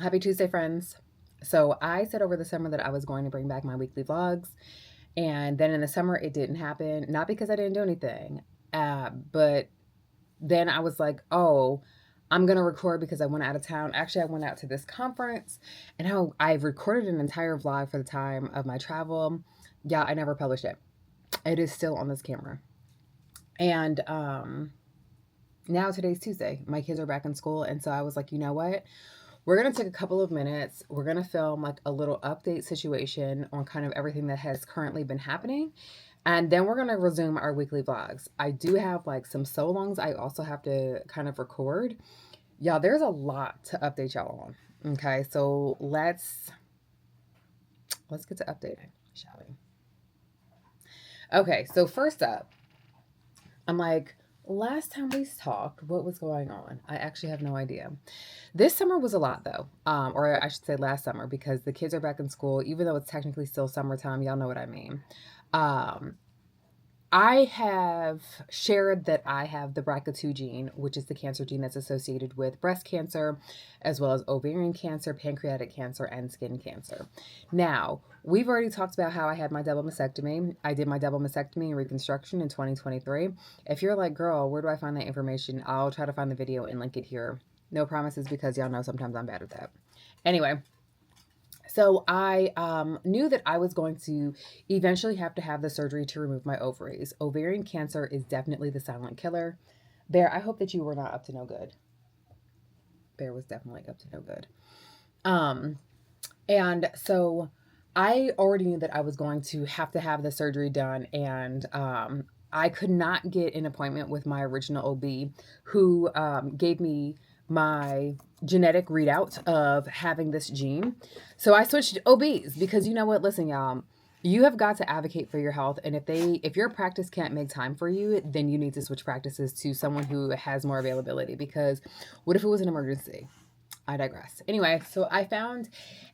Happy Tuesday, friends. So I said over the summer that I was going to bring back my weekly vlogs. And then in the summer, it didn't happen. Not because I didn't do anything, but then I was like, oh, I'm going to record because I went out of town. Actually, I went out to this conference and how I've recorded an entire vlog for the time of my travel. Yeah, I never published it. It is still on this camera. And now today's Tuesday. My kids are back in school. And so I was like, you know what? We're going to take a couple of minutes. We're going to film like a little update situation on kind of everything that has currently been happening. And then we're going to resume our weekly vlogs. I do have like some so-longs I also have to kind of record. Y'all, there's a lot to update y'all on. Okay, so let's get to updating, shall we? Okay, so first up, I'm like, last time we talked, what was going on? I actually have no idea. This summer was a lot though, or I should say last summer because the kids are back in school, even though it's technically still summertime. Y'all know what I mean. Um, I have shared that I have the BRCA2 gene, which is the cancer gene that's associated with breast cancer, as well as ovarian cancer, pancreatic cancer, and skin cancer. Now, we've already talked about how I had my double mastectomy. I did my double mastectomy and reconstruction in 2023. If you're like, girl, where do I find that information? I'll try to find the video and link it here. No promises because y'all know sometimes I'm bad at that. Anyway, so I knew that I was going to eventually have to have the surgery to remove my ovaries. Ovarian cancer is definitely the silent killer. Bear, I hope that you were not up to no good. Bear was definitely up to no good. Um, and so I already knew that I was going to have the surgery done, and I could not get an appointment with my original OB who gave me my genetic readout of having this gene. So I switched OBs because you know what? Listen, y'all, you have got to advocate for your health, and if your practice can't make time for you, then you need to switch practices to someone who has more availability. Because what if it was an emergency? I digress. Anyway, so I found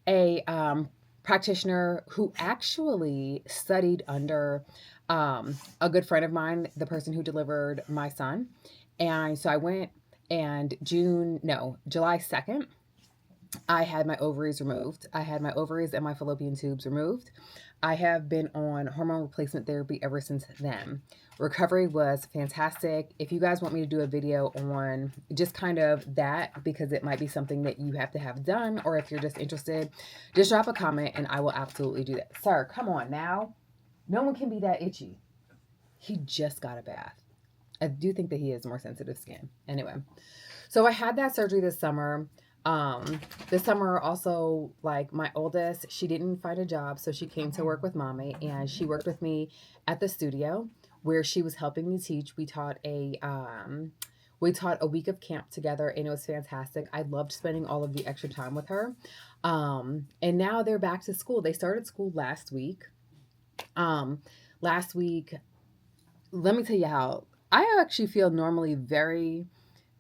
a practitioner who actually studied under a good friend of mine, the person who delivered my son. And so I went, and July 2nd, I had my ovaries removed. I had my ovaries and my fallopian tubes removed. I have been on hormone replacement therapy ever since then. Recovery was fantastic. If you guys want me to do a video on just kind of that, because it might be something that you have to have done, or if you're just interested, just drop a comment and I will absolutely do that. Sir, come on now. No one can be that itchy. He just got a bath. I do think that he has more sensitive skin. Anyway, so I had that surgery this summer. This summer also, like my oldest, she didn't find a job, so she came to work with mommy, and she worked with me at the studio where she was helping me teach. We taught a week of camp together, and it was fantastic. I loved spending all of the extra time with her. And now they're back to school. They started school last week. Last week, let me tell you how I actually feel normally very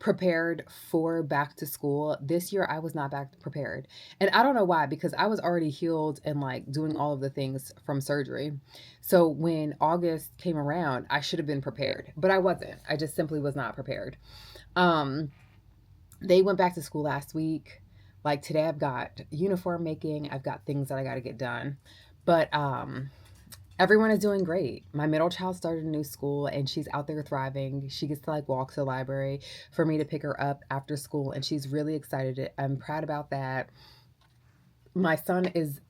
prepared for back to school. This year I was not back prepared. And I don't know why, because I was already healed and like doing all of the things from surgery. So when August came around, I should have been prepared, but I wasn't. I just simply was not prepared. Um they went back to school last week. Like today I've got uniform making, I've got things that I got to get done. But everyone is doing great. My middle child started a new school and she's out there thriving. She gets to like walk to the library for me to pick her up after school, and she's really excited. I'm proud about that. My son is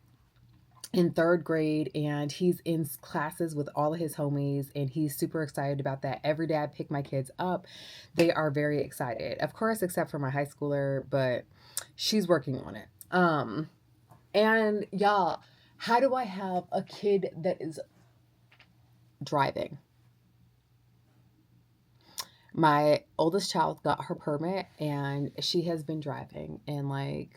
in third grade and he's in classes with all of his homies, and he's super excited about that. Every day I pick my kids up, they are very excited. Of course, except for my high schooler, but she's working on it. And y'all, how do I have a kid that is driving? My oldest child got her permit and she has been driving, and like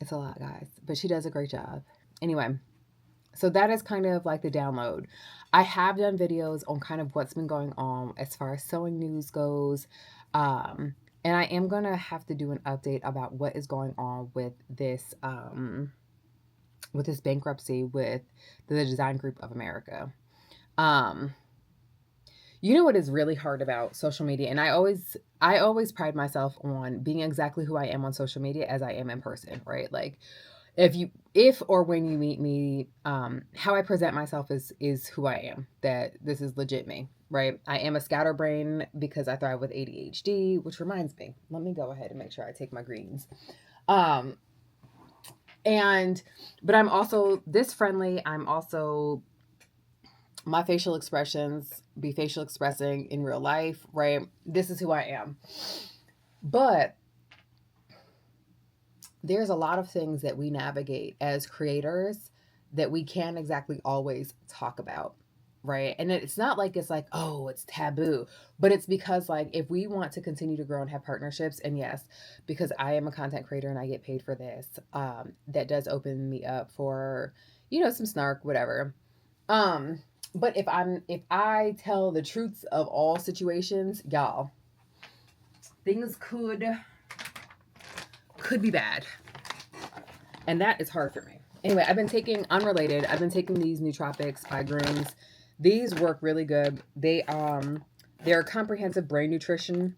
it's a lot, guys, but she does a great job. Anyway, so that is kind of like the download. I have done videos on kind of what's been going on as far as sewing news goes. And I am going to have to do an update about what is going on with this bankruptcy with the Design Group of America. Um, You know what is really hard about social media, and I always pride myself on being exactly who I am on social media as I am in person, right? Like if or when you meet me, how I present myself is who I am. That this is legit me, right? I am a scatterbrain because I thrive with ADHD, which reminds me, let me go ahead and make sure I take my greens. Um, and but I'm also this friendly. I'm also my facial expressions be facial expressing in real life, right? This is who I am. But there's a lot of things that we navigate as creators that we can't exactly always talk about, right? And it's not like it's like, oh, it's taboo, but it's because like if we want to continue to grow and have partnerships, and yes, because I am a content creator and I get paid for this, that does open me up for, some snark, whatever. Um, but if I tell the truths of all situations, y'all, things could be bad. And that is hard for me. Anyway, I've been taking these nootropics by Grooms. These work really good. They're comprehensive brain nutrition.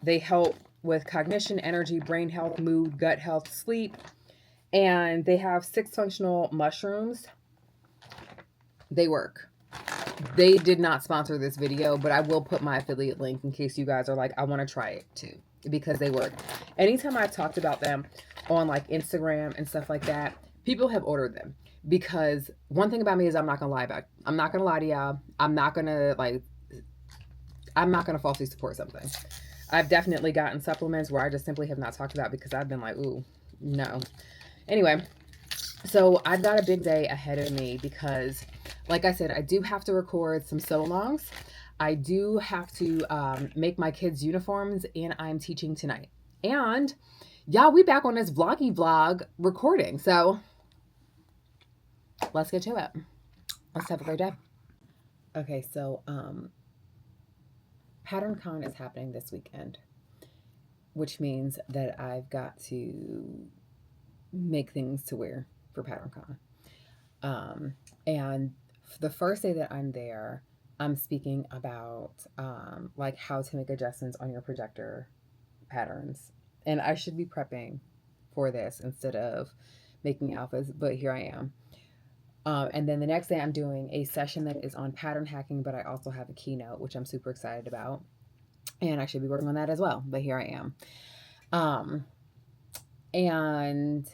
They help with cognition, energy, brain health, mood, gut health, sleep, and they have 6 functional mushrooms. They work. They did not sponsor this video, but I will put my affiliate link in case you guys are like, I want to try it too, because they work. Anytime I've talked about them on like Instagram and stuff like that, people have ordered them because one thing about me is I'm not gonna lie to y'all. I'm not gonna falsely support something. I've definitely gotten supplements where I just simply have not talked about because I've been like, ooh, no. Anyway, so I've got a big day ahead of me because, like I said, I do have to record some sew-alongs. I do have to make my kids' uniforms, and I'm teaching tonight. And y'all, we back on this vlog recording. So let's get to it. Let's have a great day. Okay, so patterncon is happening this weekend, which means that I've got to make things to wear for patterncon. And the first day that I'm there, I'm speaking about like how to make adjustments on your projector patterns. And I should be prepping for this instead of making alphas, but here I am. And then the next day I'm doing a session that is on pattern hacking, but I also have a keynote, which I'm super excited about. And I should be working on that as well, but here I am. And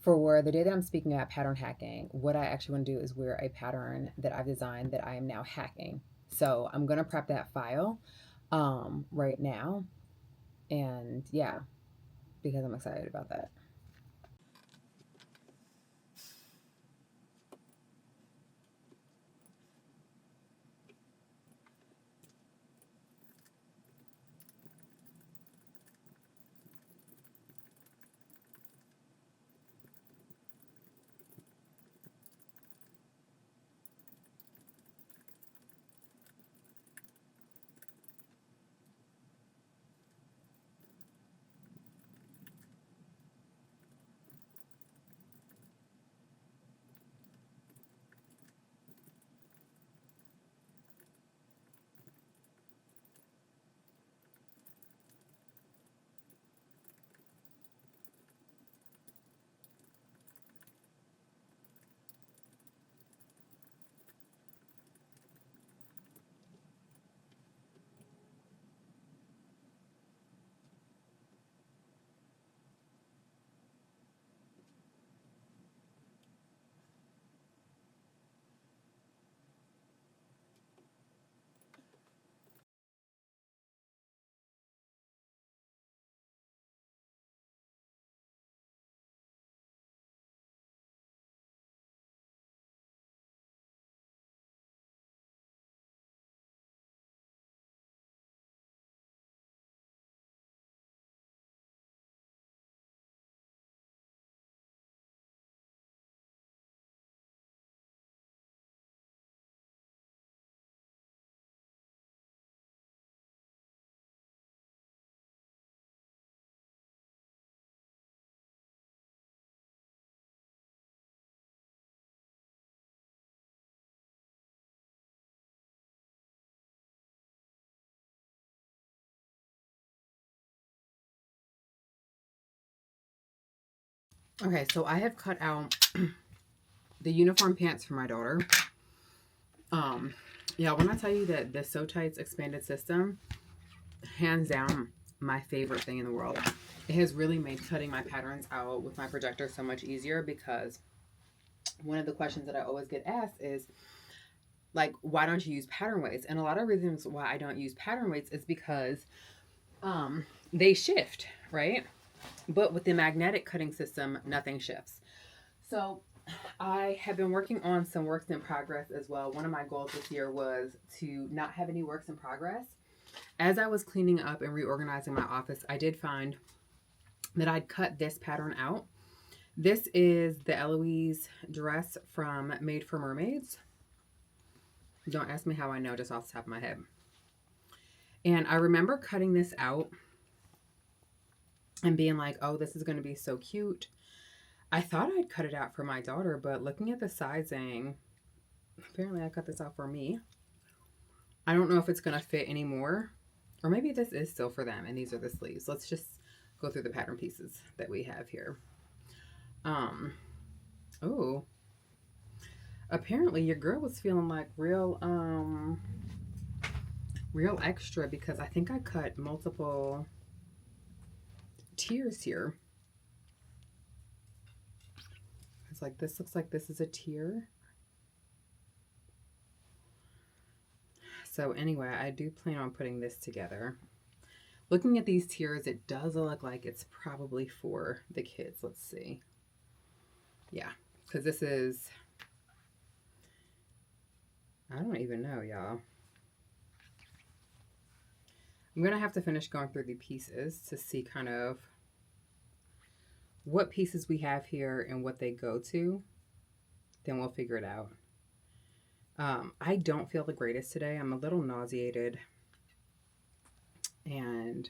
for the day that I'm speaking at pattern hacking, what I actually want to do is wear a pattern that I've designed that I am now hacking. So I'm going to prep that file right now. And yeah, because I'm excited about that. Okay, so I have cut out the uniform pants for my daughter. Yeah, when I tell you that the So Tights expanded system, hands down, my favorite thing in the world. It has really made cutting my patterns out with my projector so much easier, because one of the questions that I always get asked is, like, why don't you use pattern weights? And a lot of reasons why I don't use pattern weights is because they shift, right? But with the magnetic cutting system, nothing shifts. So I have been working on some works in progress as well. One of my goals this year was to not have any works in progress. As I was cleaning up and reorganizing my office, I did find that I'd cut this pattern out. This is the Eloise dress from Made for Mermaids. Don't ask me how I know, just off the top of my head. And I remember cutting this out and being like, oh, this is going to be so cute. I thought I'd cut it out for my daughter, but looking at the sizing, apparently I cut this out for me. I don't know if it's going to fit anymore, or maybe this is still for them and these are the sleeves. Let's just go through the pattern pieces that we have here. Oh, apparently your girl was feeling like real extra, because I think I cut multiple tiers here. It's like, this looks like this is a tier. So anyway, I do plan on putting this together. Looking at these tiers, it does look like it's probably for the kids. Let's see. Yeah, because this is, I don't even know, y'all. I'm going to have to finish going through the pieces to see kind of what pieces we have here and what they go to. Then we'll figure it out. I don't feel the greatest today. I'm a little nauseated. And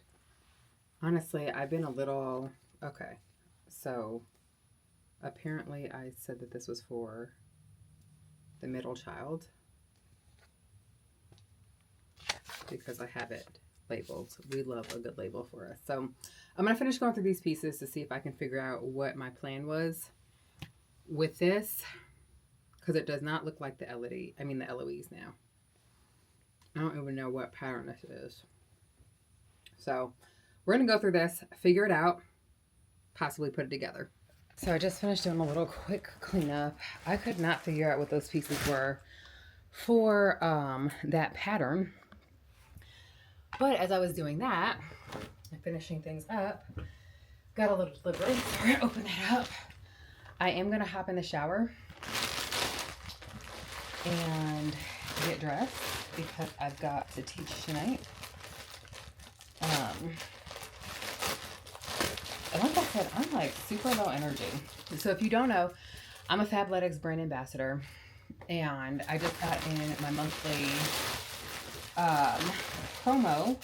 honestly, I've been a little, okay. So apparently I said that this was for the middle child, because I have it labeled. We love a good label for us. So I'm going to finish going through these pieces to see if I can figure out what my plan was with this, because it does not look like the Eloise now. I don't even know what pattern this is. So we're going to go through this, figure it out, possibly put it together. So I just finished doing a little quick cleanup. I could not figure out what those pieces were for that pattern. But as I was doing that and finishing things up, got a little delivery. So we're going to open that up. I am going to hop in the shower and get dressed, because I've got to teach tonight. And like I said, I'm like super low energy. So if you don't know, I'm a Fabletics brand ambassador, and I just got in my monthly promo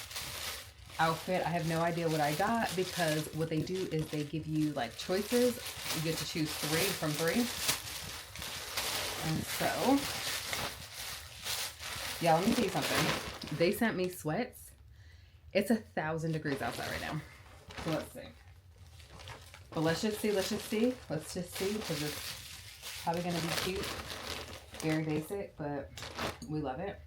outfit. I have no idea what I got, because what they do is they give you like choices. You get to choose 3 from 3. And so, yeah, let me tell you something. They sent me sweats. It's 1,000 degrees outside right now. So let's see. But let's just see, because it's probably going to be cute. Very basic, but we love it.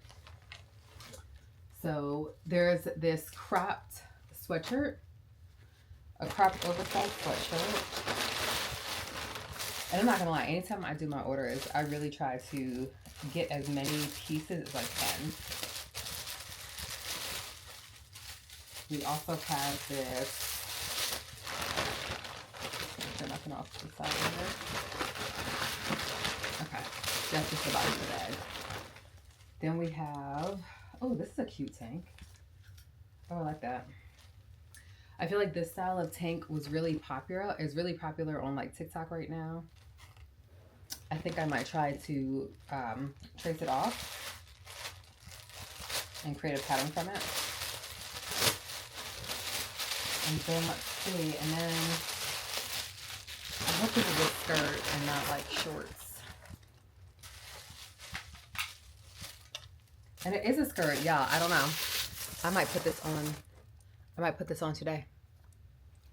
So there's this cropped sweatshirt, a cropped oversized sweatshirt. And I'm not going to lie, anytime I do my orders, I really try to get as many pieces as I can. We also have this, turn nothing off the side here. Okay, that's just the bottom of the bag. Then we have, oh, this is a cute tank. Oh, I like that. I feel like this style of tank was really popular. It's really popular on like TikTok right now. I think I might try to trace it off and create a pattern from it. And then let's see, and then I hope this is a skirt and not like shorts. And it is a skirt, yeah, I don't know. I might put this on today.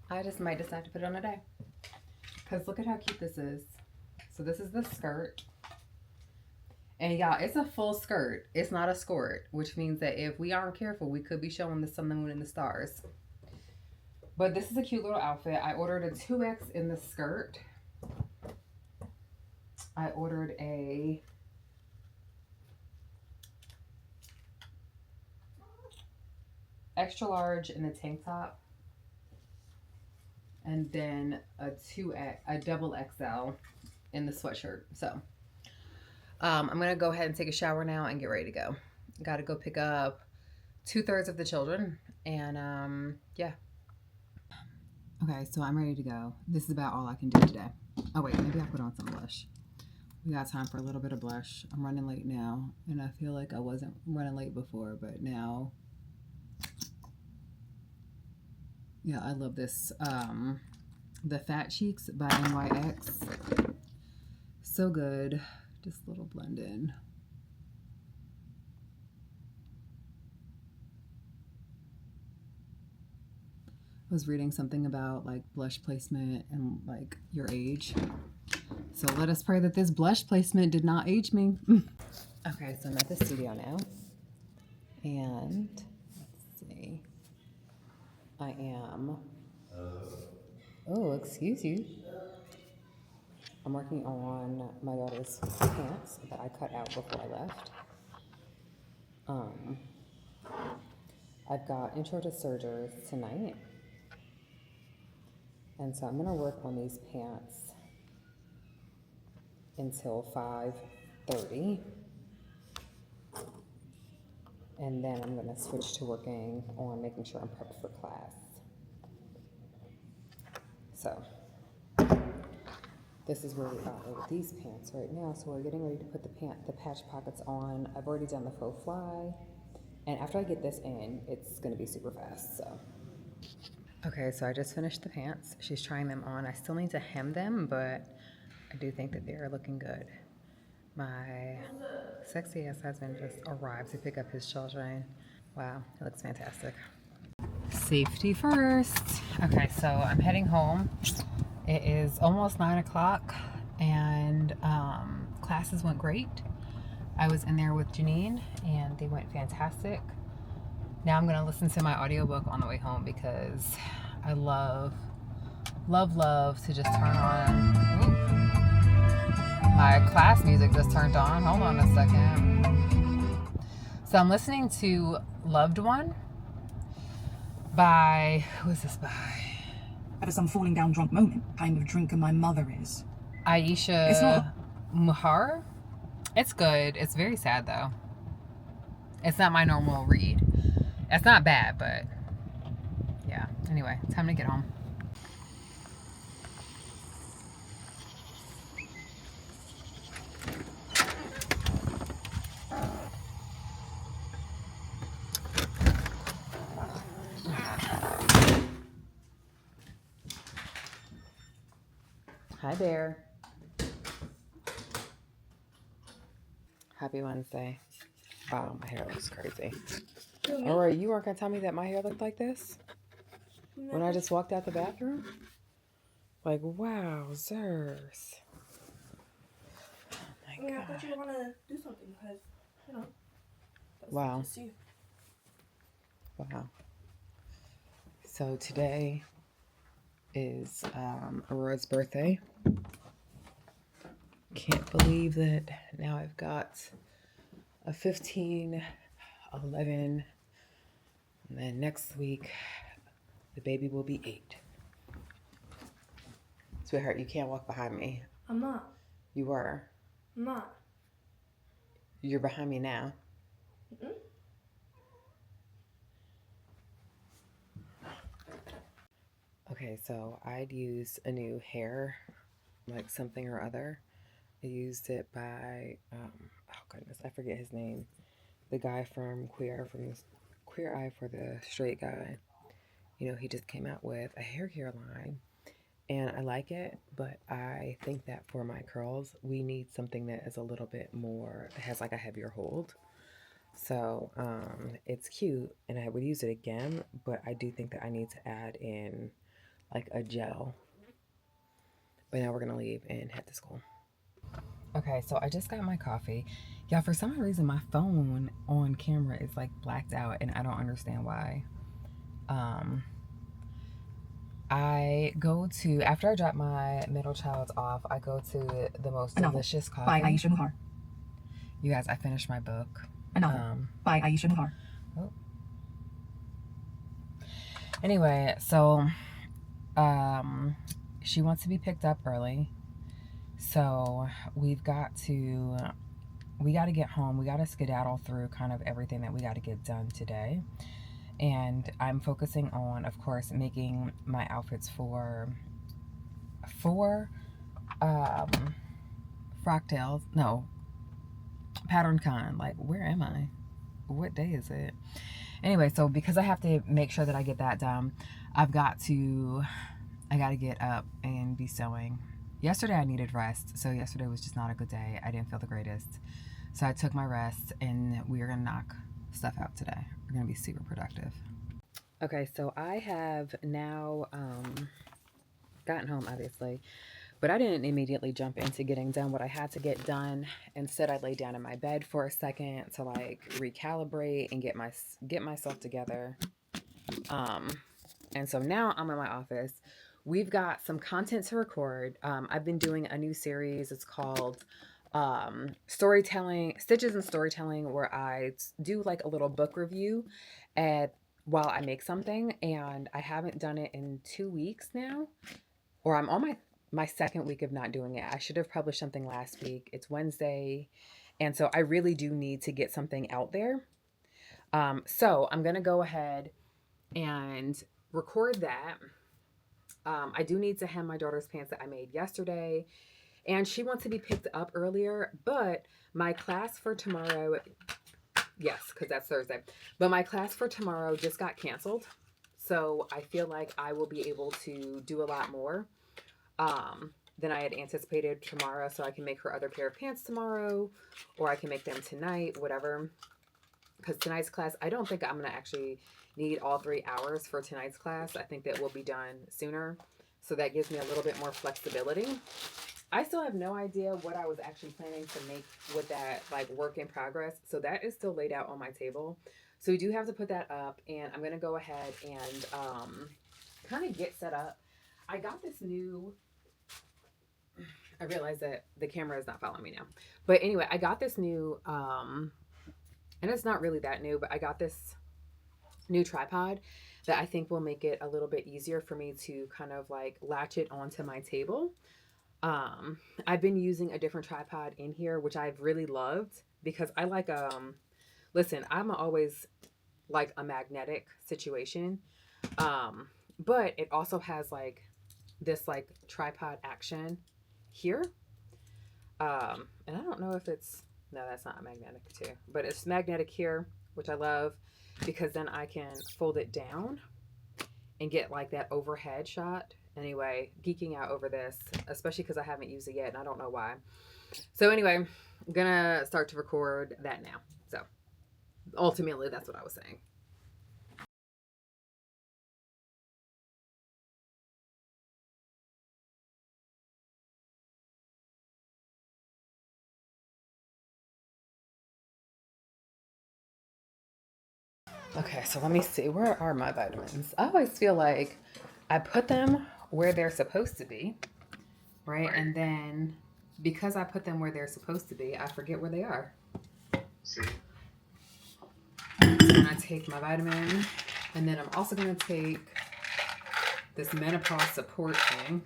I just might decide to put it on today. Because look at how cute this is. So this is the skirt. And y'all, it's a full skirt. It's not a skirt, which means that if we aren't careful, we could be showing the sun, the moon, and the stars. But this is a cute little outfit. I ordered a 2X in the skirt. I ordered a extra large in the tank top. And then a double XL in the sweatshirt. So I'm gonna go ahead and take a shower now and get ready to go. Got to go pick up 2/3 of the children, and yeah. Okay, so I'm ready to go. This is about all I can do today. Oh wait, maybe I'll put on some blush. We got time for a little bit of blush. I'm running late now, and I feel like I wasn't running late before, but now, yeah, I love this. The Fat Cheeks by NYX. So good. Just a little blend in. I was reading something about like blush placement and like your age. So let us pray that this blush placement did not age me. Okay, so I'm at the studio now. And let's see. I am. Oh, excuse you. I'm working on my daughter's pants that I cut out before I left. I've got Intro to Sergers tonight. And so I'm going to work on these pants until 5:30. And then I'm going to switch to working on making sure I'm prepped for class. So this is where we are with these pants right now. So we're getting ready to put the patch pockets on. I've already done the faux fly. And after I get this in, it's going to be super fast. So. Okay, so I just finished the pants. She's trying them on. I still need to hem them, but I do think that they are looking good. My sexy ass husband just arrived to pick up his children. Wow, it looks fantastic. Safety first. Okay, so I'm heading home. It is almost 9 o'clock, and classes went great. I was in there with Janine, and they went fantastic. Now I'm going to listen to my audiobook on the way home because I love to just turn on. My class music just turned on. Hold on a second. So I'm listening to Loved One by, who is this by? Ever some falling down drunk moment, kind of drinker my mother is. Aisha Muhar. It's good. It's very sad though. It's not my normal read. It's not bad, but yeah. Anyway, time to get home. Hi there. Happy Wednesday. Wow, my hair looks crazy. All right, you weren't gonna tell me that my hair looked like this when I just walked out the bathroom? Like, wow, Zers. Oh my God. I thought you were gonna do something because, you know. Wow. Just you. Wow. So today is Aurora's birthday. Can't believe that now I've got a 15, 11, and then next week the baby will be 8. Sweetheart, you can't walk behind me. I'm not. You were. I'm not. You're behind me now. Mm-mm. Okay, so I'd use a new hair, like something or other. I used it by, oh goodness, I forget his name. The guy from Queer Eye for the Straight Guy. You know, he just came out with a hair care line, and I like it, but I think that for my curls, we need something that is a little bit more, has like a heavier hold. So it's cute, and I would use it again, but I do think that I need to add in like a gel. But now we're gonna leave and head to school. Okay, so I just got my coffee. Yeah, for some reason my phone on camera is like blacked out and I don't understand why. Um, I go to, after I drop my middle child off, I go to the most delicious coffee. By Aisha Muhar. You guys, I finished my book. By Aisha Muhar. Oh. Anyway, so she wants to be picked up early. So we got to get home. We got to skedaddle through kind of everything that we got to get done today. And I'm focusing on, of course, making my outfits for Frocktails. No, patterncon. Like, where am I? What day is it? Anyway, so because I have to make sure that I get that done, I got to get up and be sewing. Yesterday I needed rest, so yesterday was just not a good day. I didn't feel the greatest. So I took my rest and we are gonna knock stuff out today. We're gonna be super productive. Okay, so I have now gotten home, obviously, but I didn't immediately jump into getting done what I had to get done. Instead, I laid down in my bed for a second to like recalibrate and get myself together. And so now I'm in my office. We've got some content to record. I've been doing a new series. It's called Storytelling, Stitches and Storytelling, where I do like a little book review while I make something. And I haven't done it in 2 weeks now, or I'm on my second week of not doing it. I should have published something last week. It's Wednesday. And so I really do need to get something out there. So I'm going to go ahead and record that. I do need to hem my daughter's pants that I made yesterday, and she wants to be picked up earlier, but my class for tomorrow, yes, because that's Thursday, but my class for tomorrow just got canceled. So I feel like I will be able to do a lot more than I had anticipated tomorrow. So I can make her other pair of pants tomorrow, or I can make them tonight, whatever. Because tonight's class, I don't think I'm going to actually need all 3 hours for tonight's class. I think that will be done sooner. So that gives me a little bit more flexibility. I still have no idea what I was actually planning to make with that like work in progress. So that is still laid out on my table. So we do have to put that up, and I'm going to go ahead and kind of get set up. I got this new, I realize that the camera is not following me now. But anyway, I got this new, and it's not really that new, but I got this new tripod that I think will make it a little bit easier for me to kind of like latch it onto my table. I've been using a different tripod in here, which I've really loved because I like, listen, I'm always like a magnetic situation. But it also has like this like tripod action here. And I don't know if it's, no, that's not magnetic too, but it's magnetic here, which I love because then I can fold it down and get like that overhead shot. Anyway, geeking out over this, especially because I haven't used it yet and I don't know why. So anyway, I'm gonna start to record that now. So ultimately, that's what I was saying. Okay, so let me see. Where are my vitamins? I always feel like I put them where they're supposed to be, right? And then because I put them where they're supposed to be, I forget where they are. So I'm going to take my vitamin, and then I'm also going to take this menopause support thing.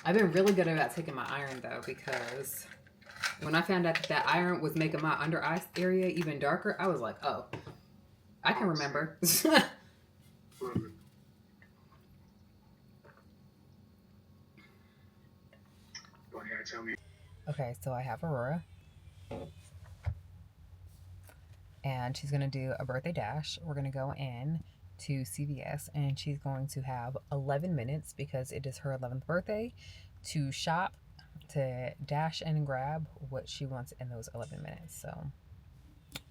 I've been really good about taking my iron though, because when I found out that iron was making my under eye area even darker, I was like, oh, I can remember. Okay, so I have Aurora. And she's going to do a birthday dash. We're going to go in to CVS, and she's going to have 11 minutes because it is her 11th birthday to shop, to dash and grab what she wants in those 11 minutes. So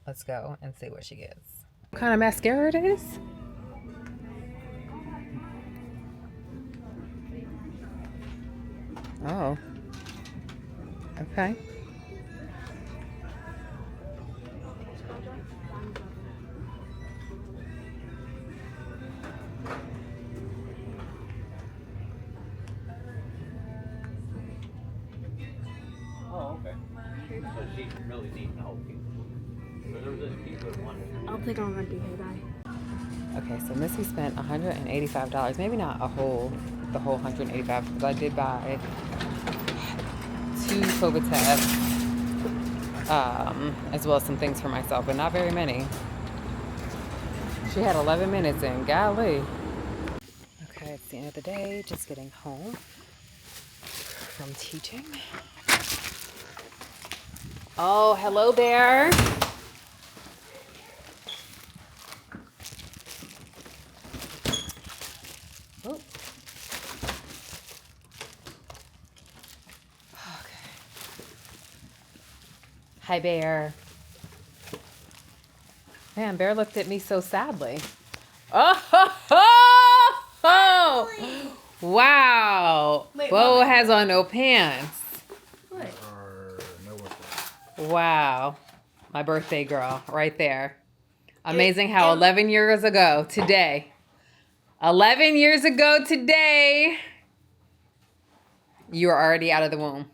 let's go and see what she gets. What kind of mascara it is? Oh, okay. Oh, okay. So she really needs help. So there was this people that wanted. I'll take on my hair dye. Okay, so Missy spent $185. Maybe not the whole 185, because I did buy 2 COVID tests, as well as some things for myself, but not very many. She had 11 minutes in. Golly. Okay, it's the end of the day. Just getting home from teaching. Oh, hello there. Oh. Okay. Hi, Bear. Man, Bear looked at me so sadly. Oh, ho, ho, ho. Wow. Wait, Bo what? has on no pants. What? Wow. My birthday girl right there. Amazing how 11 years ago today, 11 years ago today, you were already out of the womb.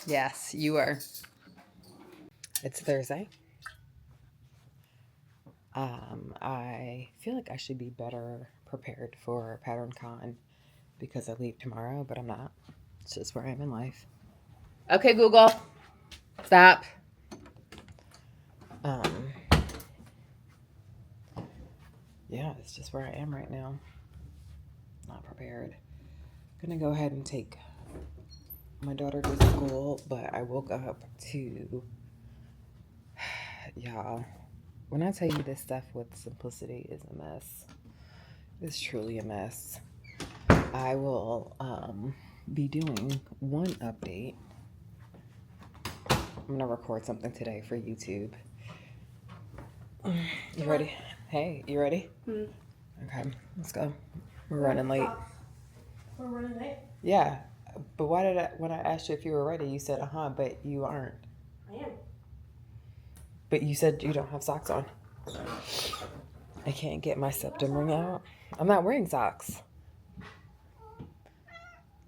Yes, you were. It's Thursday. I feel like I should be better prepared for patterncon because I leave tomorrow, but I'm not. It's just where I am in life. Okay, Google. Stop. Yeah, it's just where I am right now. Not prepared. Gonna go ahead and take my daughter to school, but I woke up to, y'all, when I tell you this stuff with simplicity is a mess, it's truly a mess. I will be doing one update. I'm gonna record something today for YouTube. You ready? Hey, you ready? Okay, let's go. We're running late. We're running late? Yeah, but why did when I asked you if you were ready, you said, but you aren't. I am. But you said you don't have socks on. I can't get my septum ring out. I'm not wearing socks.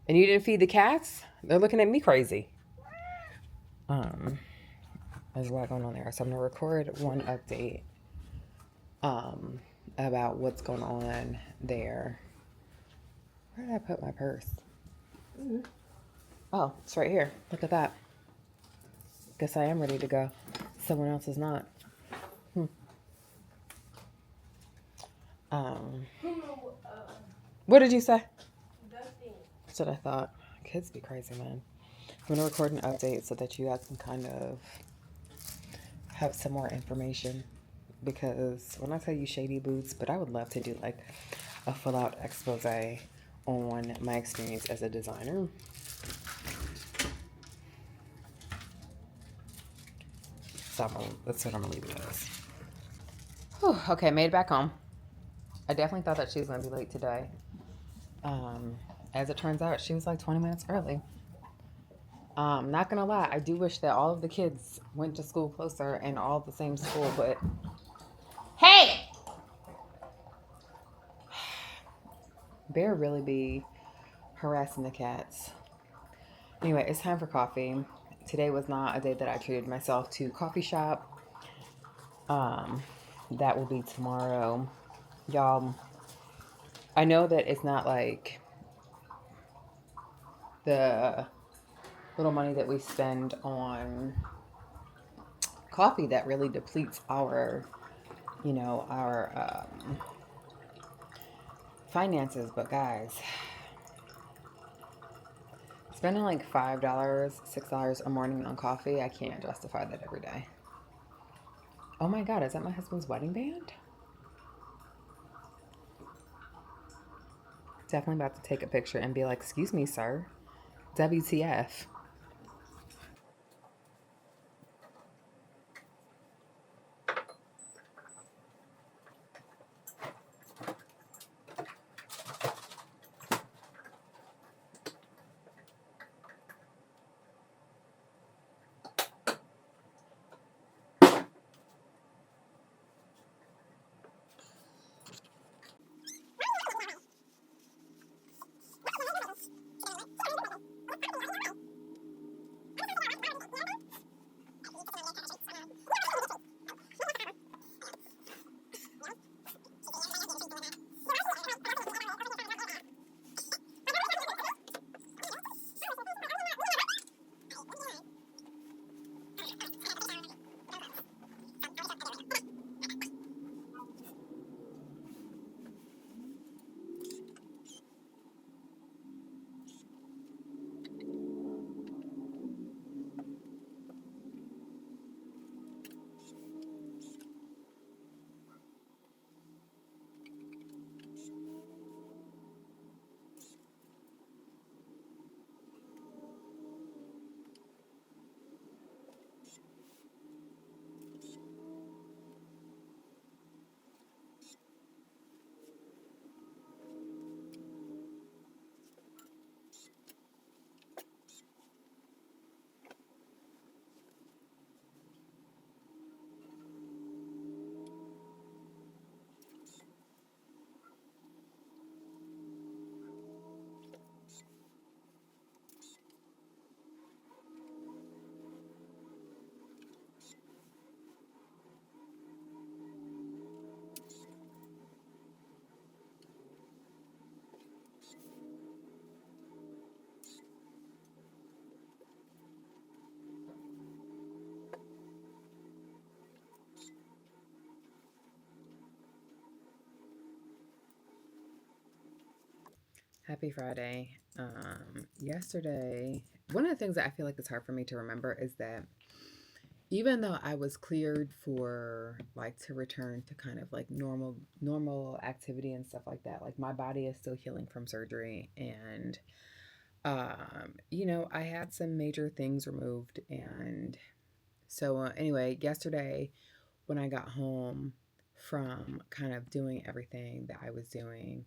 And you didn't feed the cats? They're looking at me crazy. There's a lot going on there. So I'm gonna record one update about what's going on there. Where did I put my purse? Mm-hmm. Oh, it's right here. Look at that. Guess I am ready to go. Someone else is not. What did you say? That's what I thought. Kids be crazy, man. I'm gonna record an update so that you guys can kind of have some more information, because when I tell you shady boots, but I would love to do like a full out expose on my experience as a designer. So that's what I'm gonna leave it as. Whew, okay, made it back home. I definitely thought that she was gonna be late today. As it turns out, she was like 20 minutes early. Not gonna lie, I do wish that all of the kids went to school closer and all the same school, but hey! Bear really be harassing the cats. Anyway, it's time for coffee. Today was not a day that I treated myself to coffee shop. That will be tomorrow. Y'all, I know that it's not like the little money that we spend on coffee that really depletes our, our finances, but guys, spending like $5, $6 a morning on coffee, I can't justify that every day. Oh my God, is that my husband's wedding band? Definitely about to take a picture and be like, excuse me, sir. WTF. Happy Friday. Yesterday, one of the things that I feel like is hard for me to remember is that even though I was cleared for like to return to kind of like normal activity and stuff like that, like my body is still healing from surgery and I had some major things removed and so anyway, yesterday when I got home from kind of doing everything that I was doing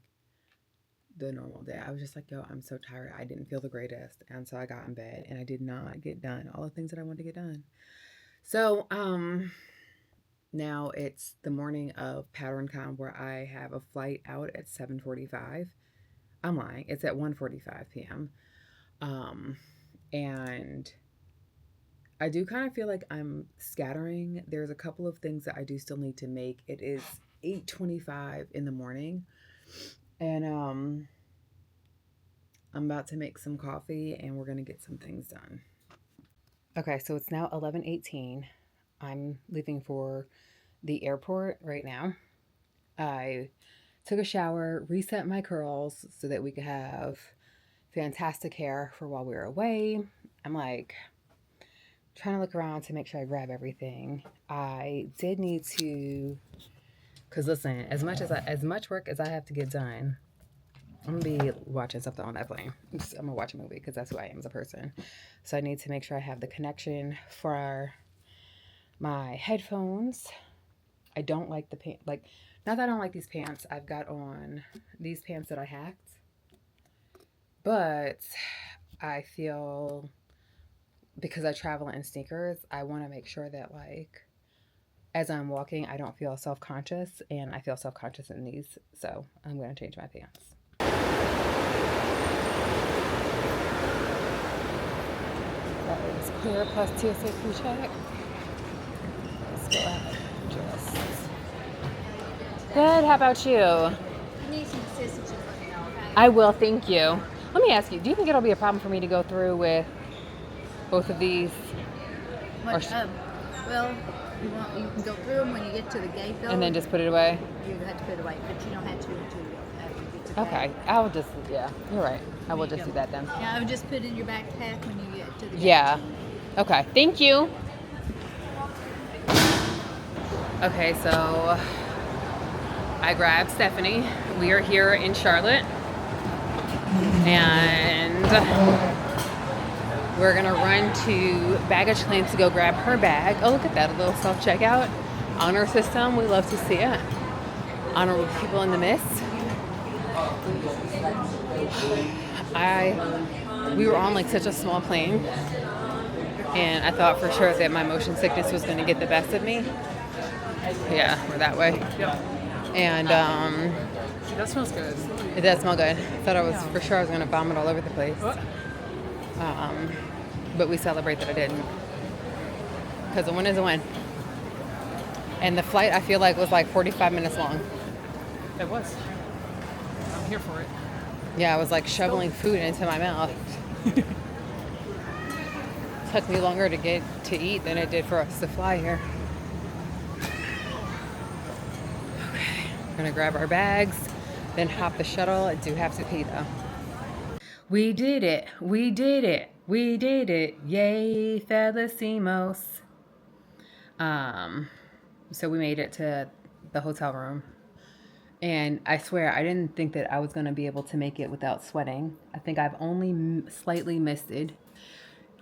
the normal day. I was just like, yo, I'm so tired. I didn't feel the greatest. And so I got in bed and I did not get done all the things that I wanted to get done. So, now it's the morning of patterncon where I have a flight out at 7:45. I'm lying. It's at 1:45 p.m. And I do kind of feel like I'm scattering. There's a couple of things that I do still need to make. It is 8:25 in the morning. And I'm about to make some coffee and we're going to get some things done. Okay, so it's now 11:18. I'm leaving for the airport right now. I took a shower, reset my curls so that we could have fantastic hair for while we were away. I'm like trying to look around to make sure I grab everything. I did need to, cause listen, as much work as I have to get done, I'm gonna be watching something on that plane. I'm gonna watch a movie because that's who I am as a person. So I need to make sure I have the connection for my headphones. I don't like the pants. Like, not that I don't like these pants. I've got on these pants that I hacked. But I feel because I travel in sneakers, I want to make sure that like as I'm walking, I don't feel self-conscious, and I feel self-conscious in these. So I'm going to change my pants. That is clear plus TSA pre-check. Let's go ahead and just... Good, how about you? I need some assistance in looking out, okay? I will, thank you. Let me ask you, do you think it'll be a problem for me to go through with both of these? What, well, you can go through them when you get to the gate, though. And then just put it away? You have to put it away, but you don't have to until you get to the Okay, gate. I'll just, yeah, you're right. I will There you just go. do that then. Yeah, I would just put it in your backpack when you get to the gate. Yeah. Okay, thank you. Okay, so I grabbed Stephanie. We are here in Charlotte. And we're gonna run to baggage claim to go grab her bag. Oh, look at that, a little self-checkout honor system. We love to see it. Honorable people in the midst. We were on like such a small plane, and I thought for sure that my motion sickness was gonna get the best of me. Yeah, we're that way. Yep. And That smells good. it does smell good. I thought I was for sure I was gonna vomit all over the place. What? But we celebrate that I didn't. Because a win is a win. And the flight I feel like was like 45 minutes long. It was. I'm here for it. Yeah, I was like shoveling food into my mouth. Took me longer to get to eat than it did for us to fly here. Okay, we're gonna grab our bags, then hop the shuttle. I do have to pee though. We did it. We did it. We did it. Yay, Felicimos. So we made it to the hotel room. And I swear, I didn't think that I was going to be able to make it without sweating. I think I've only slightly misted.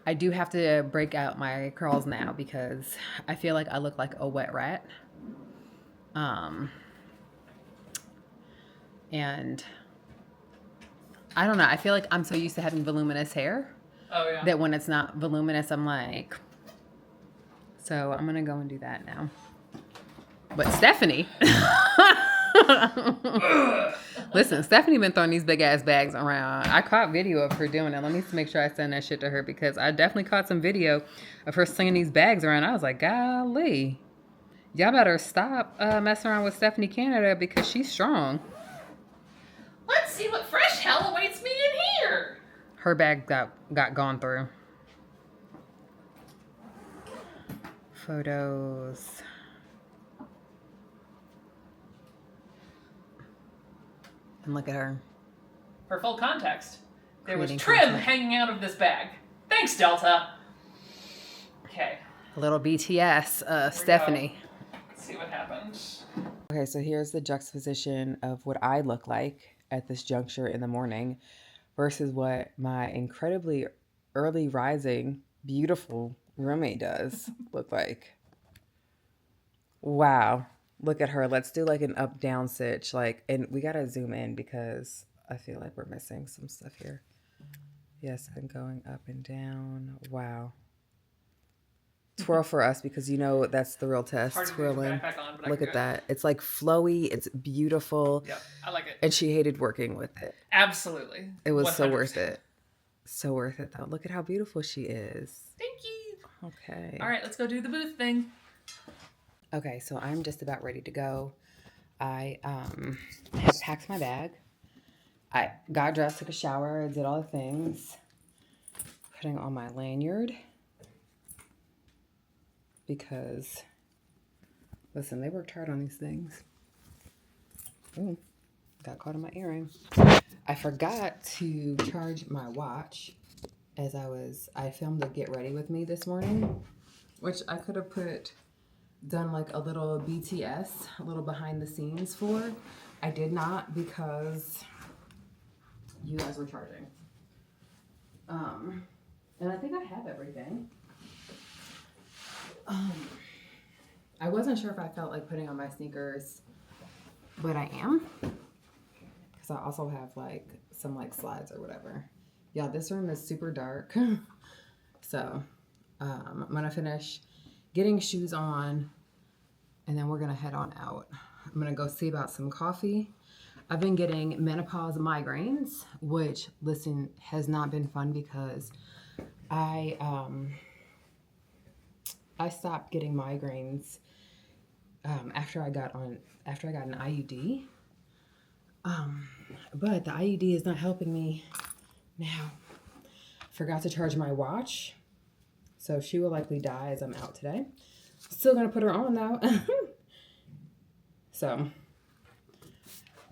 I do have to break out my curls now because I feel like I look like a wet rat. And I don't know. I feel like I'm so used to having voluminous hair that when it's not voluminous, I'm like... So I'm going to go and do that now. But Stephanie... Listen, Stephanie been throwing these big ass bags around. I caught video of her doing it. Let me make sure I send that shit to her because I definitely caught some video of her slinging these bags around. I was like, golly, y'all better stop messing around with Stephanie Canada because she's strong. Let's see what fresh hell awaits me in here. Her bag got gone through. Photos. And look at her. For full context, there was Creating trim content. hanging out of this bag. Thanks, Delta. Okay, A little BTS, Stephanie. let's see what happened. Okay, so here's the juxtaposition of what I look like at this juncture in the morning versus what my incredibly early rising, beautiful roommate does look like. Wow. Look at her. Let's do like an up down stitch. Like, and we gotta zoom in because I feel like we're missing some stuff here. Yes, and going up and down. Wow. Twirl for us because you know that's the real test. Hard to get your Twirling. backpack on, but I Look can at do it. that. It's like flowy. It's beautiful. Yep, I like it. And she hated working with it. Absolutely. It was so 100%. worth it. So worth it though. Look at how beautiful she is. Thank you. Okay. All right, let's go do the booth thing. Okay, so I'm just about ready to go. I have packed my bag. I got dressed, took a shower, did all the things. Putting on my lanyard. Because, listen, they worked hard on these things. Ooh, got caught in my earring. I forgot to charge my watch as I filmed a get ready with me this morning, which I could have done like a little BTS, a little behind the scenes for. I did not because you guys were charging. And I think I have everything. I wasn't sure if I felt like putting on my sneakers, but I am. Because I also have like some like slides or whatever. Yeah, this room is super dark. So I'm going to finish getting shoes on and then we're going to head on out. I'm going to go see about some coffee. I've been getting menopause migraines, which, listen, has not been fun because I stopped getting migraines after I got an IUD. But the IUD is not helping me now. Forgot to charge my watch, so she will likely die as I'm out today. Still gonna put her on though. So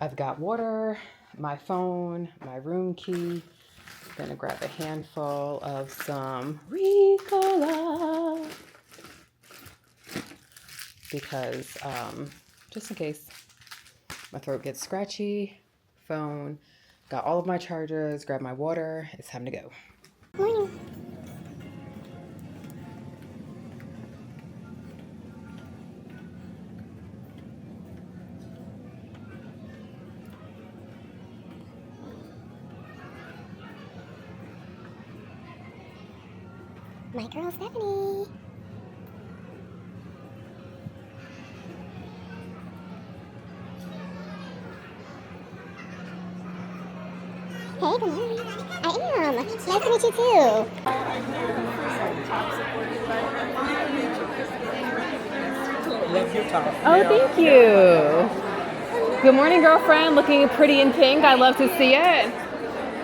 I've got water, my phone, my room key. Gonna grab a handful of some Ricola because just in case my throat gets scratchy. Phone, got all of my chargers, grab my water. It's time to go. Morning. My girl Stephanie. Hey, good morning. I am. Nice to meet you too. Oh, thank you. Good morning, girlfriend. Looking pretty in pink. I love to see it.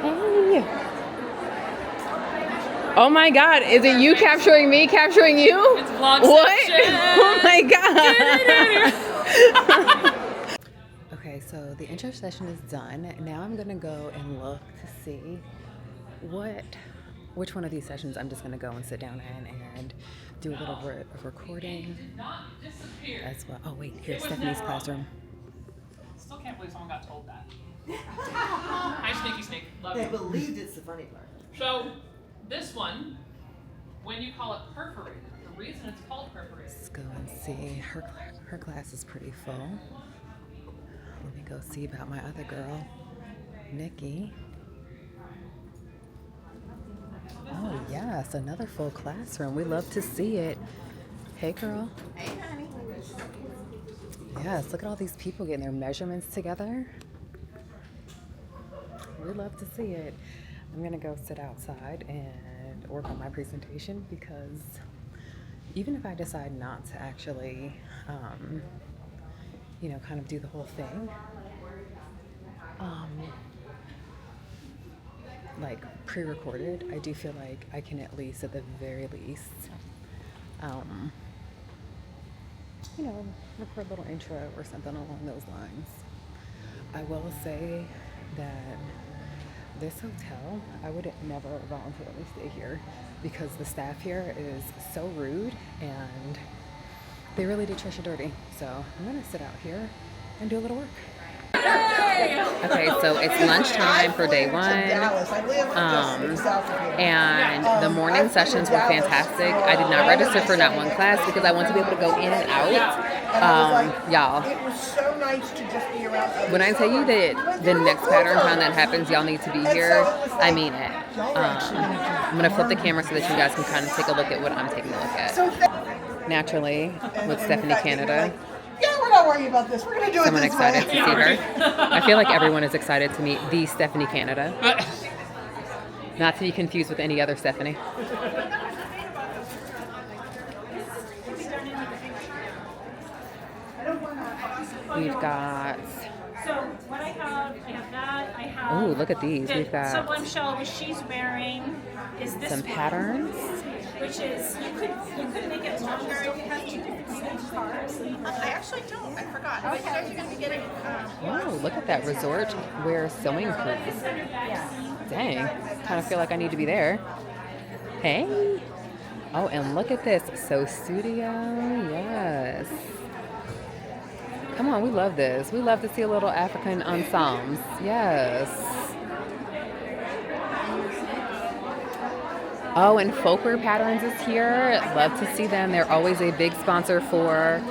Hey. Oh my God, is it you capturing me, capturing you? It's vlog What? section. Oh my God. Okay, so the intro session is done. Now I'm gonna go and look to see which one of these sessions I'm just gonna go and sit down in and do a little recording Not disappear. as well. Oh wait, here's Stephanie's classroom. Still can't believe someone got told that. Hi, Sneaky Snake. Love They you. believed it's the funny part. So, this one, when you call it perforated, the reason it's called perforated. Let's go and see. Her class is pretty full. Let me go see about my other girl, Nikki. Oh yes, another full classroom. We love to see it. Hey girl. Hey, honey. Yes, look at all these people getting their measurements together. We love to see it. I'm gonna go sit outside and work on my presentation because even if I decide not to actually, kind of do the whole thing, like pre-recorded, I do feel like I can at least, at the very least, record a little intro or something along those lines. I will say that this hotel, I would never voluntarily stay here because the staff here is so rude and they really do Trisha dirty. So I'm gonna sit out here and do a little work. Okay, so it's lunchtime for day one, and the morning sessions were fantastic. I did not register for not one class because I want to be able to go in and out. Y'all, it was so nice to just be around. when I tell you that the next patterncon that happens, y'all need to be here, I mean it. I'm gonna flip the camera so that you guys can kind of take a look at what I'm taking a look at. Naturally, with Stephanie Canada. Yeah, we're not worrying about this. We're gonna do it Someone this excited to way. see her. I feel like everyone is excited to meet the Stephanie Canada. Not to be confused with any other Stephanie. We've got... So what I have that. I have. Oh, look at these. We've got So one shell which she's wearing is this some one, patterns. which is you could make it longer if you have two different cars. I actually don't. I forgot. But you guys are going to be getting. Oh, look at that resort wear sewing cruise. Dang, kind of feel like I need to be there. Hey. Oh, and look at this. So studio, yes. Come on, we love this. We love to see a little African ensembles. Yes. Oh, and Folkwear Patterns is here. Love to see them. They're always a big sponsor for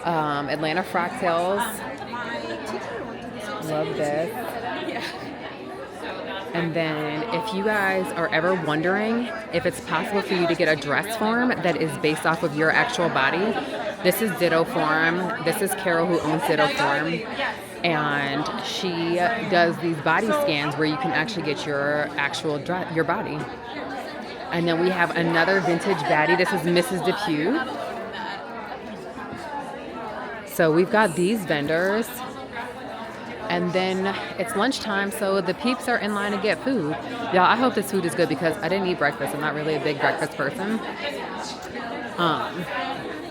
Atlanta Frocktails. Love this. And then if you guys are ever wondering if it's possible for you to get a dress form that is based off of your actual body, this is Ditto Form. This is Carol who owns Ditto Form. And she does these body scans where you can actually get your actual your body. And then we have another vintage baddie. This is Mrs. Depew. So we've got these vendors. And then it's lunchtime, so the peeps are in line to get food. Y'all, I hope this food is good because I didn't eat breakfast. I'm not really a big breakfast person.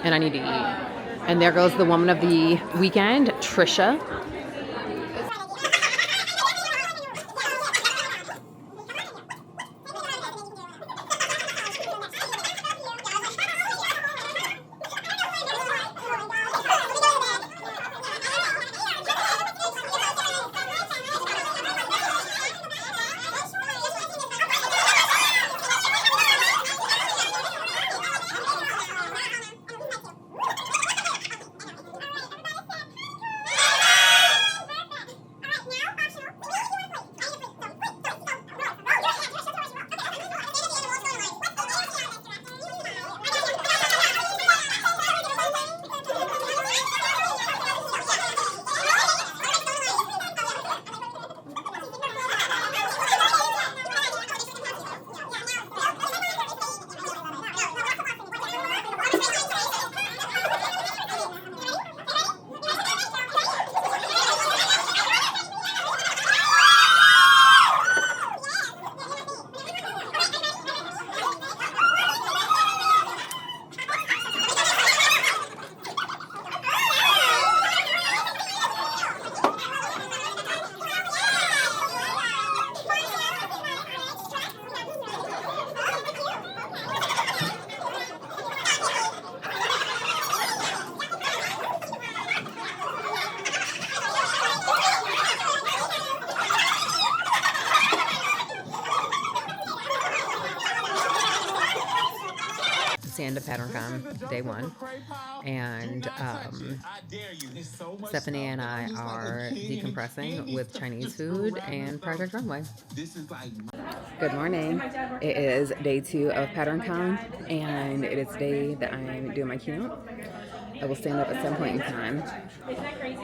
And I need to eat. And there goes the woman of the weekend, Trisha. Stand to patterncon day one, and Stephanie and I are decompressing with Chinese food and Project Runway. Good morning. It is day 2 of patterncon, and it is the day that I'm doing my keynote. I will stand up at some point in time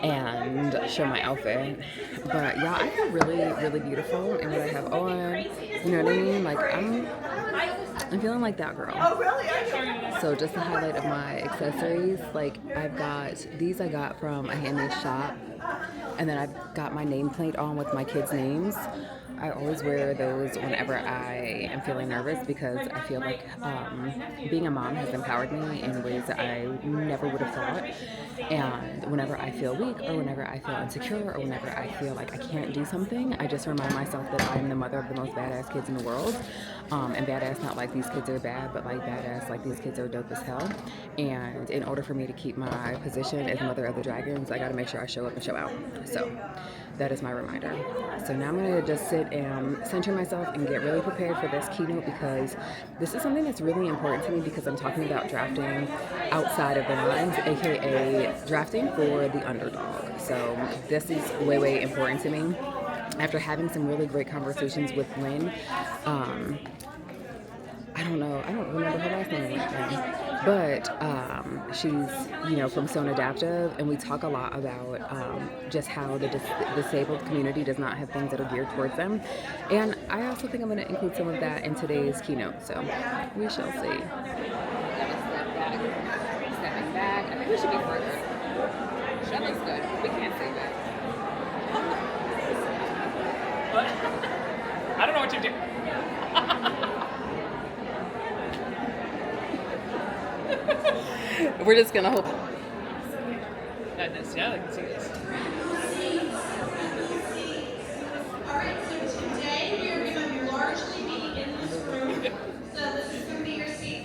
and show my outfit. But y'all, I feel really, really beautiful in what I have on. You know what I mean? Like I'm feeling like that girl. Oh, really? So just the highlight of my accessories, like I've got these I got from a handmade shop, and then I've got my nameplate on with my kids' names. I always wear those whenever I am feeling nervous because I feel like being a mom has empowered me in ways that I never would have thought. And whenever I feel weak or whenever I feel insecure or whenever I feel like I can't do something, I just remind myself that I am the mother of the most badass kids in the world. And badass, not like these kids are bad, but like badass, like these kids are dope as hell. And in order for me to keep my position as mother of the dragons, I got to make sure I show up and show out. So that is my reminder. So now I'm going to just sit and center myself and get really prepared for this keynote, because this is something that's really important to me, because I'm talking about drafting outside of the lines, aka drafting for the underdog. So this is way, way important to me. After having some really great conversations with Lynn, I don't remember her last name right now, but she's, from Stone Adaptive, and we talk a lot about just how the disabled community does not have things that are geared towards them. And I also think I'm going to include some of that in today's keynote, so we shall see. Stepping back. I think we should be further. That looks good. We can't see that. What? I don't know what you're doing. We're just gonna hope. Yeah, I can see this. Alright, so today we are going to largely be in this room. So this is going to be your seat.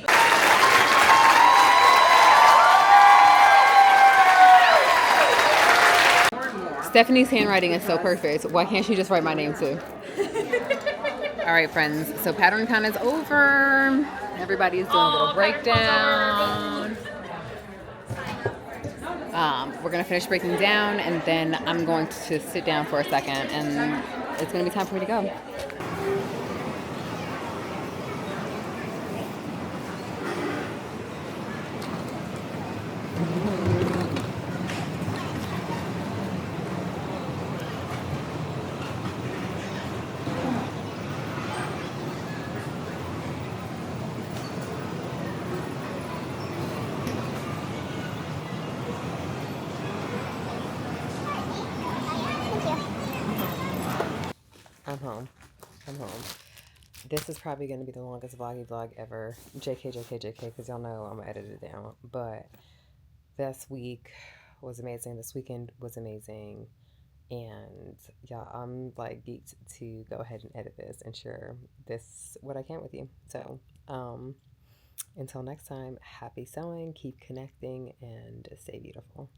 Stephanie's handwriting is so perfect. Why can't she just write my name too? All right, friends. So patterncon is over. Everybody's doing a little breakdown. We're gonna finish breaking down, and then I'm going to sit down for a second, and it's gonna be time for me to go. I'm home. This is probably going to be the longest vlog ever. JK, because y'all know I'm going to edit it down. But this week was amazing. This weekend was amazing. And yeah, I'm like geeked to go ahead and edit this and share this what I can with you. So until next time, happy sewing, keep connecting, and stay beautiful.